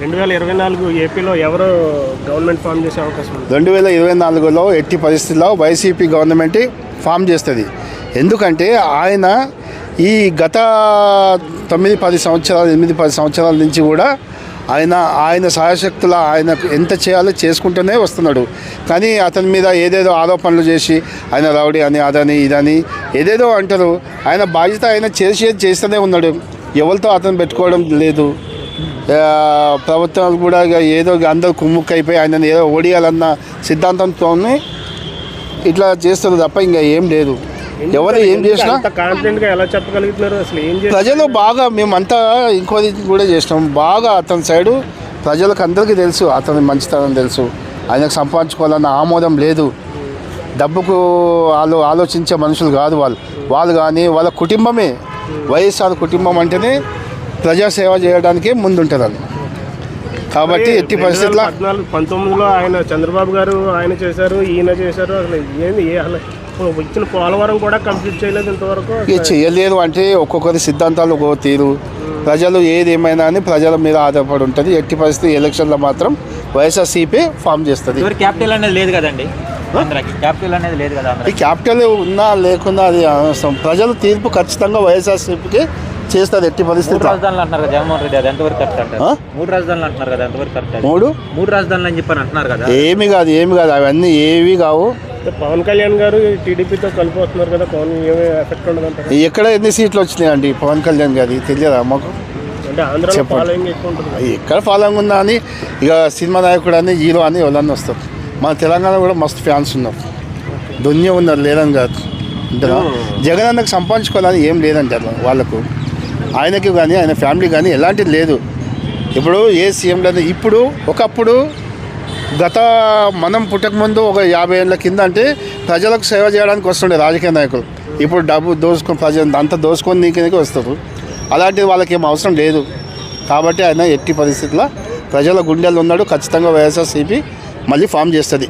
2024 ఏపీలో ఎవరు government form చేసే అవకాశం ఉంది? 2024లో ఎట్టి పరిస్థితుల్లో వైసీపీ గవర్నమెంట్ ఫామ్ చేస్తుంది. ఎందుకంటే ఆయన ఈ గత 8-10 సంవత్సరాల నుంచి కూడా ఆయన సాయశక్తుల ఆయనకు ఎంత చేయాలో చేసుకుంటూనే వస్తున్నాడు. కానీ అతని మీద ఏదేదో ఆరోపణలు చేసి ఆయన రౌడీ అని అదని ఇదని ఏదేదో అంటారు. ఆయన బాధ్యత ఆయన చేస్తూనే ఉన్నాడు. ఎవరితో అతను పెట్టుకోవడం లేదు. ప్రభుత్వాలు కూడా ఏదో అందరూ కుమ్ముక్కైపోయి ఆయన ఏదో ఓడియాలన్న సిద్ధాంతంతోనే ఇట్లా చేస్తారు తప్ప ఇంకా ఏం లేదు. ఎవరు ఏం చేసినా కాన్ఫిడెంట్గా ఎలా చెప్పగలుగుతున్నారు? అసలు ఏం ప్రజలు బాగా మేమంతా ఎంక్వైరీ కూడా చేసినాం. బాగా అతని సైడు ప్రజలకు అందరికీ తెలుసు, అతని మంచితనం తెలుసు. ఆయనకు సంపాదించుకోవాలన్న ఆమోదం లేదు. డబ్బుకు ఆలోచించే మనుషులు కాదు వాళ్ళు కానీ వాళ్ళ కుటుంబమే. వైఎస్ఆర్ కుటుంబం అంటేనే ప్రజాసేవ చేయడానికే ముందుంటుంది అది. కాబట్టి ఎట్టి పరిస్థితుల్లో 2019లో ఆయన చంద్రబాబు గారు ఆయన చేశారు, ఈయన చేశారు. అసలు ఏంది ఇచ్చిన పోలవరం కూడా కంప్లీట్ చేయలేదు ఇంతవరకు. చేయలేదు అంటే ఒక్కొక్కరి సిద్ధాంతాలు ఒక్కొక్క తీరు. ప్రజలు ఏది ఏమైనా అని ప్రజల మీద ఆధారపడి ఉంటుంది. ఎట్టి పరిస్థితి ఎలక్షన్లో మాత్రం వైఎస్ఆర్సీపీ ఫామ్ చేస్తుంది. క్యాపిటల్ అనేది లేదు కదండి, క్యాపిటల్ అనేది లేదు కదా. ఈ క్యాపిటల్ ఉన్నా లేకున్నా అది అవసరం. ప్రజల తీర్పు ఖచ్చితంగా వైఎస్ఆర్సీపీకి చేస్తారు ఎట్టి పరిస్థితి. రాజధానులు అంటున్నారు కదా జగన్మోహన్ రెడ్డి, అది ఎంతవరకు కరెక్ట్ అంటారు? 3 రాజధానులు అంటున్నారు కదా, ఎంతవరకు కరెక్ట్? 3 రాజధానులు అని చెప్పని అంటున్నారు కదా. ఏమి కాదు అవన్నీ ఏవి కావు. పవన్ కళ్యాణ్ గారు టీడీపీతో కలిపోతున్నారు కదా, పవన్ ఏమి ఎఫెక్ట్ ఉండదంటారు? ఎక్కడ ఎన్ని సీట్లు వచ్చినాయండి పవన్ కళ్యాణ్ గారి తెలియదా మాకు? అంటే ఆంధ్రాలో ఫాలోయింగ్ ఎక్కువ ఉంటుంది. ఎక్కడ ఫాలోయింగ్ ఉందా అని ఇక సినిమా నాయకుడు అని హీరో అని ఎవరన్నా వస్తారు. మన తెలంగాణ కూడా మస్తు ఫ్యాన్స్ ఉన్నారు, దున్య ఉన్నారు, లేదని కాదు. అంతేనా? జగన్ అన్నకు సంపాదించుకోవాలని ఏం లేదండి అట్లా వాళ్ళకు. ఆయనకి కానీ ఆయన ఫ్యామిలీ కానీ ఎలాంటిది లేదు. ఇప్పుడు ఏ సీఎం లేదు. ఒకప్పుడు గత మనం పుట్టకముందు ఒక 50 ఏళ్ళ కింద అంటే ప్రజలకు సేవ చేయడానికి వస్తుండే రాజకీయ నాయకులు. ఇప్పుడు డబ్బు దోసుకొని ప్రజలు అంతా దోసుకొని నీకు వస్తారు. అలాంటిది వాళ్ళకి ఏం అవసరం లేదు. కాబట్టి ఆయన ఎట్టి పరిస్థితుల్లో ప్రజల గుండెల్లో ఉన్నాడు. ఖచ్చితంగా వైఎస్ఆర్సీపీ మళ్ళీ ఫామ్ చేస్తుంది.